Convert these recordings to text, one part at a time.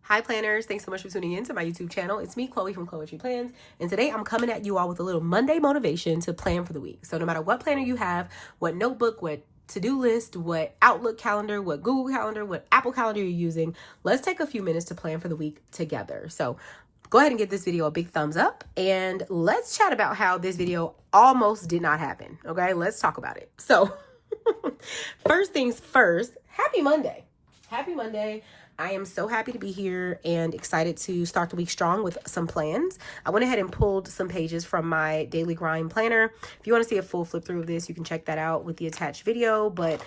Hi planners, thanks so much for tuning in to my YouTube channel. It's me, Chloe from Chloetry Plans, and today I'm coming at you all with a little Monday motivation to plan for the week. So no matter what planner you have, what notebook, what to-do list, what Outlook calendar, what Google calendar, what Apple calendar you're using, let's take a few minutes to plan for the week together. So go ahead and give this video a big thumbs up, and let's chat about how this video almost did not happen, okay? Let's talk about it. So first things first, happy Monday. Happy Monday. I am so happy to be here and excited to start the week strong with some plans. I went ahead and pulled some pages from my daily grind planner. If you want to see a full flip through of this, you can check that out with the attached video. But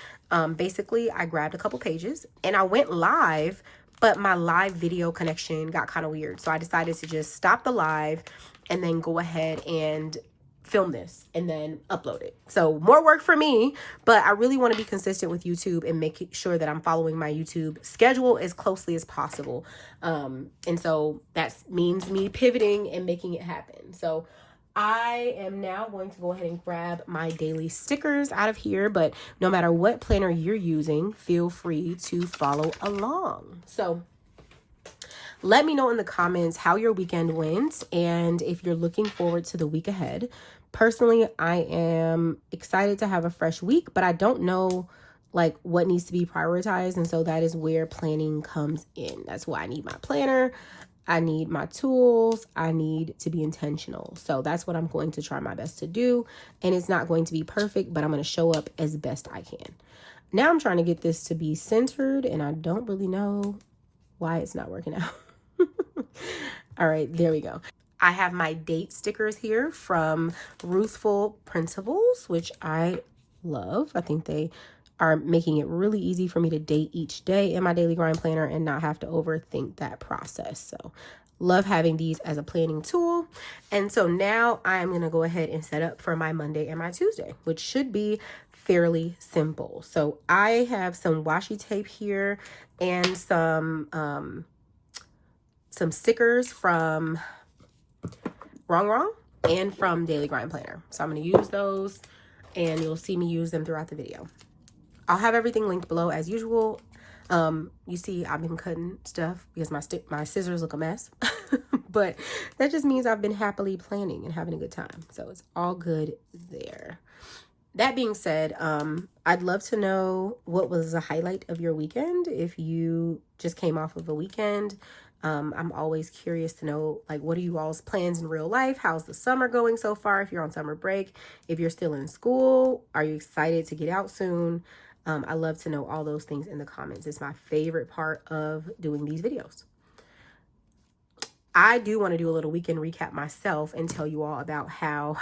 basically, I grabbed a couple pages and I went live, but my live video connection got kind of weird. So I decided to just stop the live and then go ahead and film this and then upload it. So more work for me, but I really want to be consistent with YouTube and make sure that I'm following my YouTube schedule as closely as possible. And so that means me pivoting and making it happen. So I am now going to go ahead and grab my daily stickers out of here, but no matter what planner you're using, feel free to follow along. So let me know in the comments how your weekend went and if you're looking forward to the week ahead. Personally, I am excited to have a fresh week, but I don't know like what needs to be prioritized. And so that is where planning comes in. That's why I need my planner. I need my tools. I need to be intentional. So that's what I'm going to try my best to do. And it's not going to be perfect, but I'm going to show up as best I can. Now I'm trying to get this to be centered and I don't really know why it's not working out. All right, there we go. I have my date stickers here from Ruthful Principles, which I love. I think they are making it really easy for me to date each day in my daily grind planner and not have to overthink that process. So love having these as a planning tool. And so now I'm going to go ahead and set up for my Monday and my Tuesday, which should be fairly simple. So I have some washi tape here and some stickers from Rongrong and from Daily Grind Planner. So I'm going to use those and you'll see me use them throughout the video. I'll have everything linked below as usual. You see I've been cutting stuff because my scissors look a mess. But that just means I've been happily planning and having a good time. So it's all good there. That being said, I'd love to know what was the highlight of your weekend. If you just came off of a weekend, I'm always curious to know, like, what are you all's plans in real life? How's the summer going so far? If you're on summer break, if you're still in school, are you excited to get out soon? I love to know all those things in the comments. It's my favorite part of doing these videos. I do want to do a little weekend recap myself and tell you all about how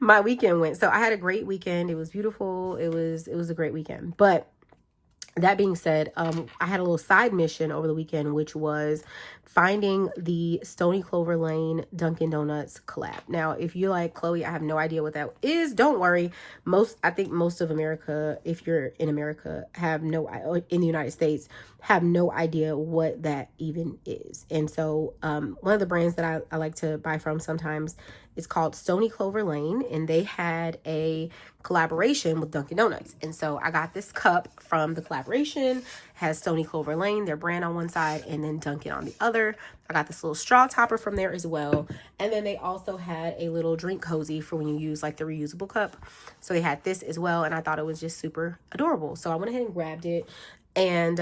my weekend went. So I had a great weekend. It was beautiful. It was a great weekend. But that being said, I had a little side mission over the weekend, which was finding the Stony Clover Lane Dunkin' Donuts collab. Now, if you're like, Chloe, I have no idea what that is, don't worry. I think most of America, if you're in America, in the United States, have no idea what that even is. And so one of the brands that I like to buy from sometimes is called Stony Clover Lane, and they had a collaboration with Dunkin' Donuts. And so I got this cup from the collaboration, has Stony Clover Lane, their brand, on one side, and then Dunkin' on the other. I got this little straw topper from there as well. And then they also had a little drink cozy for when you use like the reusable cup. So they had this as well, and I thought it was just super adorable. So I went ahead and grabbed it, and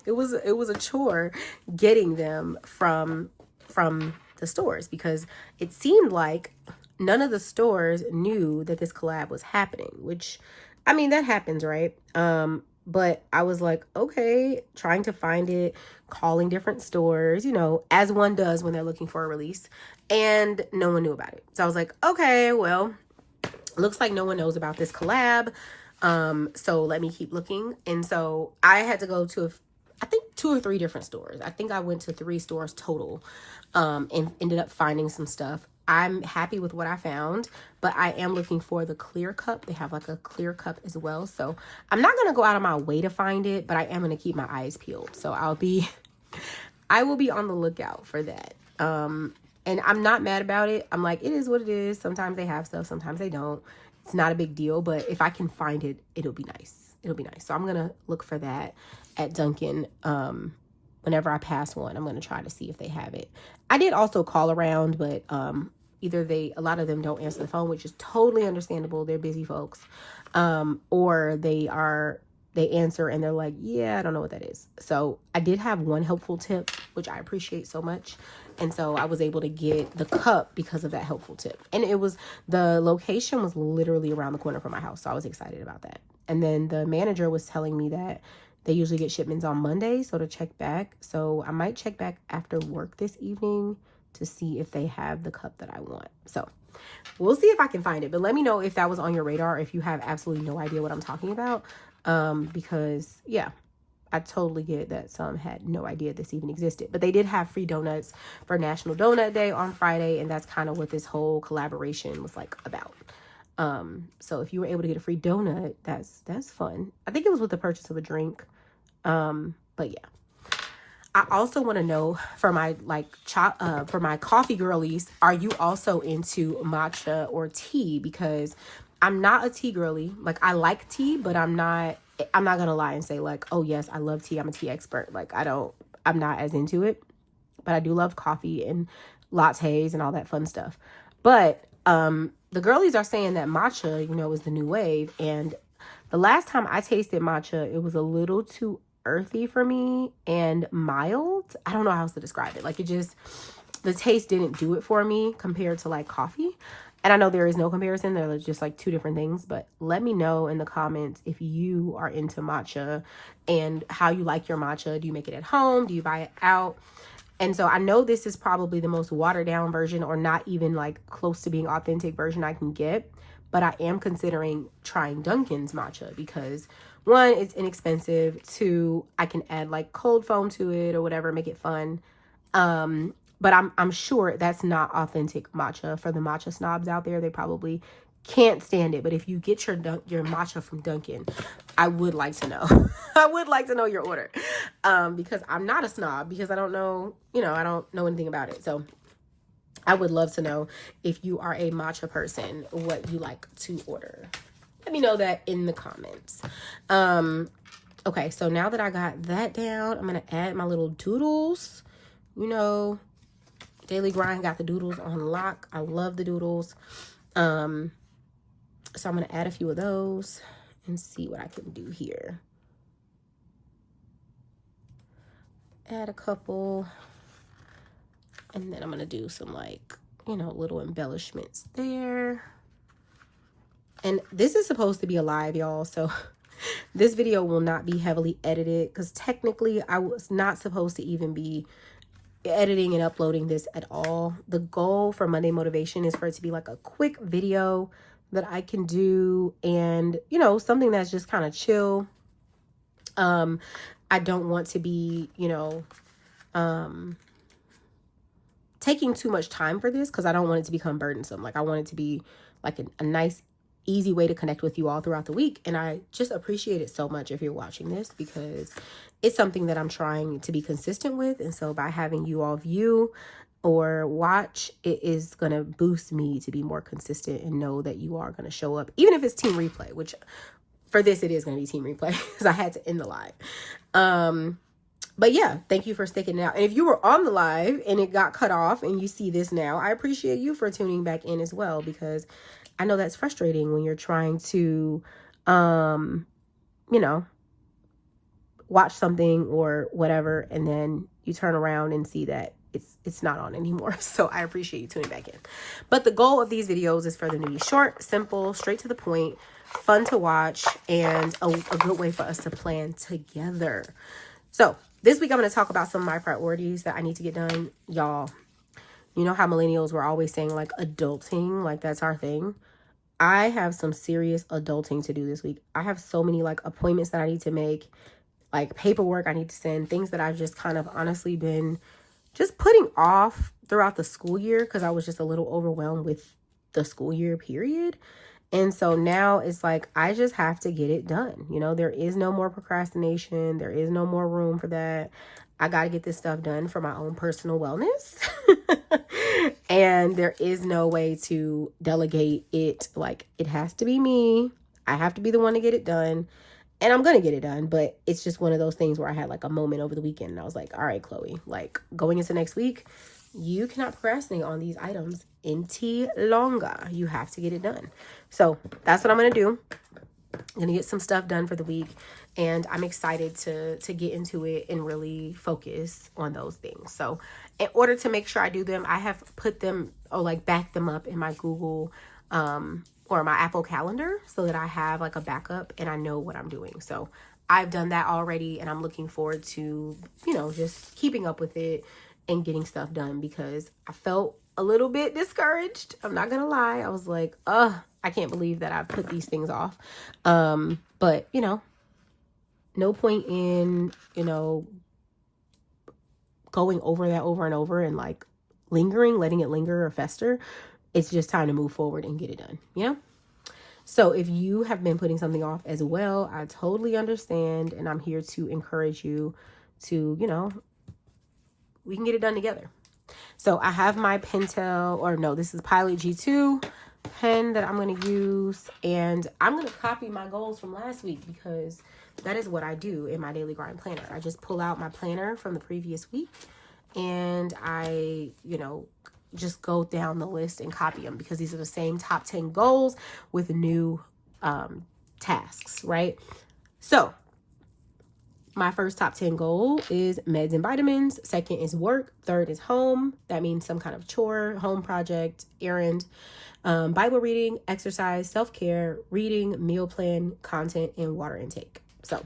it was a chore getting them from the stores because it seemed like none of the stores knew that this collab was happening, which, I mean, that happens, right? But I was like, okay, trying to find it, calling different stores, you know, as one does when they're looking for a release, and no one knew about it. So I was like, okay, well, looks like no one knows about this collab. So let me keep looking. And so I had to go to I think 2 or 3 different stores. I think I went to 3 stores total, and ended up finding some stuff. I'm happy with what I found, but I am looking for the clear cup. They have like a clear cup as well. So I'm not going to go out of my way to find it, but I am going to keep my eyes peeled. So I will be on the lookout for that. And I'm not mad about it. I'm like, it is what it is. Sometimes they have stuff, sometimes they don't. It's not a big deal, but if I can find it, it'll be nice. It'll be nice. So I'm going to look for that at Dunkin'. whenever I pass one, I'm going to try to see if they have it. I did also call around, but either a lot of them don't answer the phone, which is totally understandable. They're busy folks. Or they answer and they're like, yeah, I don't know what that is. So I did have one helpful tip, which I appreciate so much. And so I was able to get the cup because of that helpful tip. And the location was literally around the corner from my house. So I was excited about that. And then the manager was telling me that they usually get shipments on Monday. So to check back. So I might check back after work this evening to see if they have the cup that I want. So we'll see if I can find it. But let me know if that was on your radar, if you have absolutely no idea what I'm talking about. Because yeah, I totally get that some had no idea this even existed. But they did have free donuts for National Donut Day on Friday, and that's kind of what this whole collaboration was like about. So if you were able to get a free donut, that's fun. I think it was with the purchase of a drink. But yeah. I also want to know for my for my coffee girlies, are you also into matcha or tea? Because I'm not a tea girly. Like, I like tea, but I'm not gonna lie and say like, oh yes, I love tea, I'm a tea expert. Like, I'm not as into it, but I do love coffee and lattes and all that fun stuff. But the girlies are saying that matcha, is the new wave. And the last time I tasted matcha, it was a little too earthy for me and mild. I don't know how else to describe it. Like, the taste didn't do it for me compared to like coffee. And I know there is no comparison. They're just like two different things. But let me know in the comments if you are into matcha and how you like your matcha. Do you make it at home? Do you buy it out? And so I know this is probably the most watered down version, or not even like close to being authentic version I can get. But I am considering trying Dunkin's matcha because, one, it's inexpensive. Two, I can add like cold foam to it or whatever, make it fun. But I'm sure that's not authentic matcha. For the matcha snobs out there, they probably can't stand it. But if you get your matcha from Dunkin', I would like to know. I would like to know your order. Because I'm not a snob, because I don't know, I don't know anything about it. So I would love to know, if you are a matcha person, what you like to order. Let me know that in the comments. Okay, so now that I got that down, I'm going to add my little doodles. Daily Grind got the doodles on lock. I love the doodles. So I'm going to add a few of those and see what I can do here. Add a couple. And then I'm going to do some little embellishments there. And this is supposed to be a live, y'all. So this video will not be heavily edited, because technically I was not supposed to even be editing and uploading this at all. The goal for Monday Motivation is for it to be like a quick video that I can do, and something that's just kind of chill. I don't want to be taking too much time for this, because I don't want it to become burdensome. Like, I want it to be like a nice, easy way to connect with you all throughout the week. And I just appreciate it so much if you're watching this, because it's something that I'm trying to be consistent with. And so by having you all view or watch, it is going to boost me to be more consistent and know that you are going to show up, even if it's team replay, which for this, it is going to be team replay, because I had to end the live. But yeah, thank you for sticking it out. And if you were on the live and it got cut off and you see this now, I appreciate you for tuning back in as well, because I know that's frustrating when you're trying to, watch something or whatever, and then you turn around and see that it's not on anymore. So I appreciate you tuning back in. But the goal of these videos is for them to be short, simple, straight to the point, fun to watch, and a good way for us to plan together. So this week I'm going to talk about some of my priorities that I need to get done. Y'all, you know how millennials were always saying like adulting, like that's our thing. I have some serious adulting to do this week. I have so many like appointments that I need to make, like paperwork I need to send, things that I've just kind of honestly been just putting off throughout the school year, because I was just a little overwhelmed with the school year period. And so now it's like, I just have to get it done. There is no more procrastination. There is no more room for that. I got to get this stuff done for my own personal wellness. And there is no way to delegate it. Like, it has to be me. I have to be the one to get it done. And I'm going to get it done, but it's just one of those things where I had like a moment over the weekend and I was like, all right, Chloe, like going into next week, you cannot procrastinate on these items any longer. You have to get it done. So that's what I'm going to do. I'm going to get some stuff done for the week, and I'm excited to get into it and really focus on those things. So in order to make sure I do them, I have put them or like back them up in my Google, or my Apple Calendar so that I have like a backup and I know what I'm doing. So I've done that already, and I'm looking forward to, you know, just keeping up with it and getting stuff done, because I felt a little bit discouraged. I'm not gonna lie. I was like, I can't believe that I put these things off. But you know, no point in, you know, going over that over and over and like letting it linger or fester. It's just time to move forward and get it done, you know? So if you have been putting something off as well, I totally understand. And I'm here to encourage you to, you know, we can get it done together. So I have my Pentel, or no, this is Pilot G2 pen that I'm going to use. And I'm going to copy my goals from last week, because that is what I do in my daily grind planner. I just pull out my planner from the previous week and I, you know, just go down the list and copy them, because these are the same top 10 goals with new tasks, right? So my first top 10 goal is meds and vitamins. Second is work. Third is home. That means some kind of chore, home project, errand, Bible reading, exercise, self-care, reading, meal plan, content, and water intake. So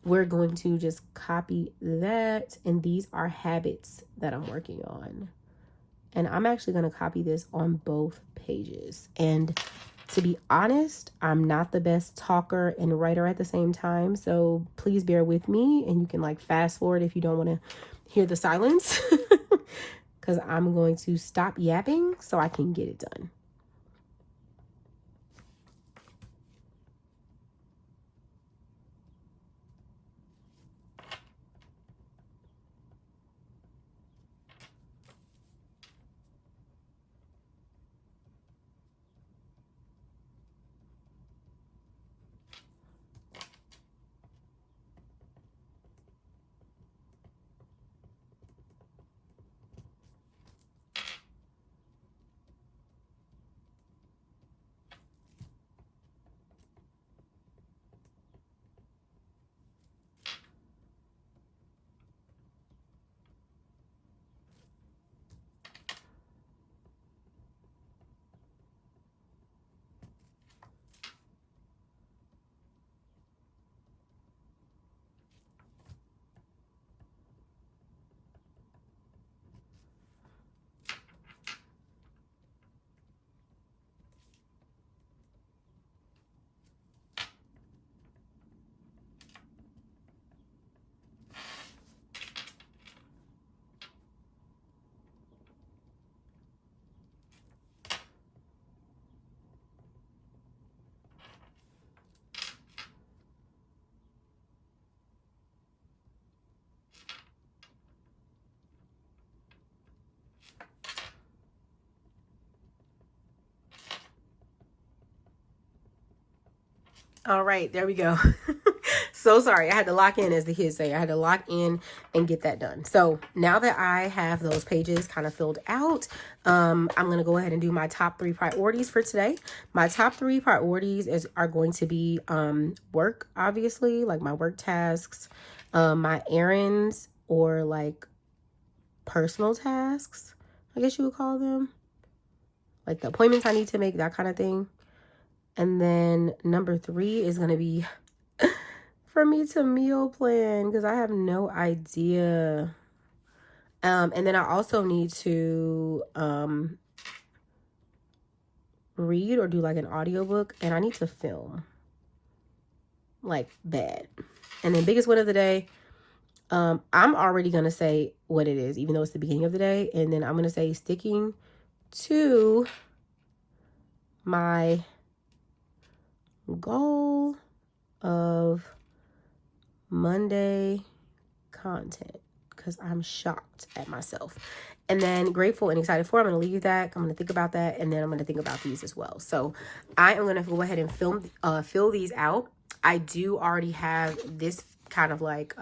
we're going to just copy that. And these are habits that I'm working on. And I'm actually going to copy this on both pages. And to be honest, I'm not the best talker and writer at the same time. So please bear with me, and you can like fast forward if you don't want to hear the silence, because I'm going to stop yapping so I can get it done. All right, there we go. So sorry. I had to lock in, as the kids say. I had to lock in and get that done. So now that I have those pages kind of filled out, I'm going to go ahead and do my top 3 priorities for today. My top 3 priorities are going to be work, obviously, like my work tasks, my errands, or like personal tasks, I guess you would call them. Like the appointments I need to make, that kind of thing. And then number 3 is going to be for me to meal plan, because I have no idea. And then I also need to read or do like an audiobook, and I need to film like bad. And then biggest win of the day, I'm already going to say what it is, even though it's the beginning of the day. And then I'm going to say sticking to my goal of Monday content, because I'm shocked at myself. And then grateful and excited for, I'm going to leave that. I'm going to think about that, and then I'm going to think about these as well. So I am going to go ahead and fill these out. I do already have this kind of like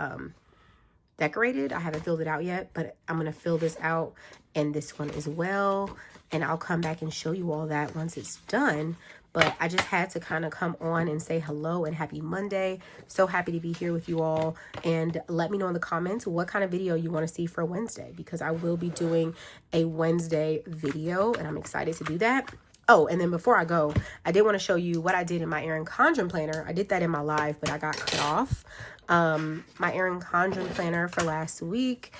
decorated. I haven't filled it out yet, but I'm going to fill this out and this one as well. And I'll come back and show you all that once it's done. But I just had to kind of come on and say hello and happy Monday. So happy to be here with you all. And let me know in the comments what kind of video you want to see for Wednesday, because I will be doing a Wednesday video and I'm excited to do that. Oh, and then before I go, I did want to show you what I did in my Erin Condren planner. I did that in my live, but I got cut off. My Erin Condren planner for last week,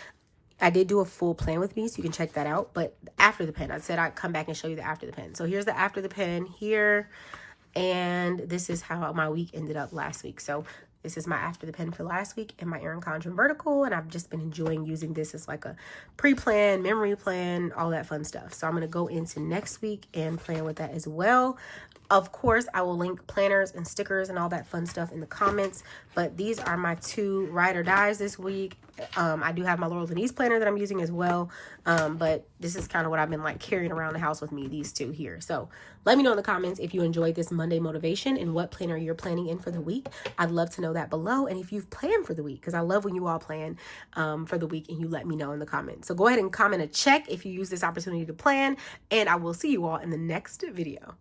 I did do a full plan with me, so you can check that out. But after the pen, I said I'd come back and show you the after the pen. So here's the after the pen here. And this is how my week ended up last week. So this is my after the pen for last week and my Erin Condren vertical. And I've just been enjoying using this as like a pre-plan, memory plan, all that fun stuff. So I'm going to go into next week and plan with that as well. Of course, I will link planners and stickers and all that fun stuff in the comments. But these are my 2 ride or dies this week. I do have my Laurel Denise planner that I'm using as well. But this is kind of what I've been like carrying around the house with me, these 2 here. So let me know in the comments if you enjoyed this Monday motivation and what planner you're planning in for the week. I'd love to know that below. And if you've planned for the week, because I love when you all plan for the week and you let me know in the comments. So go ahead and comment a check if you use this opportunity to plan. And I will see you all in the next video.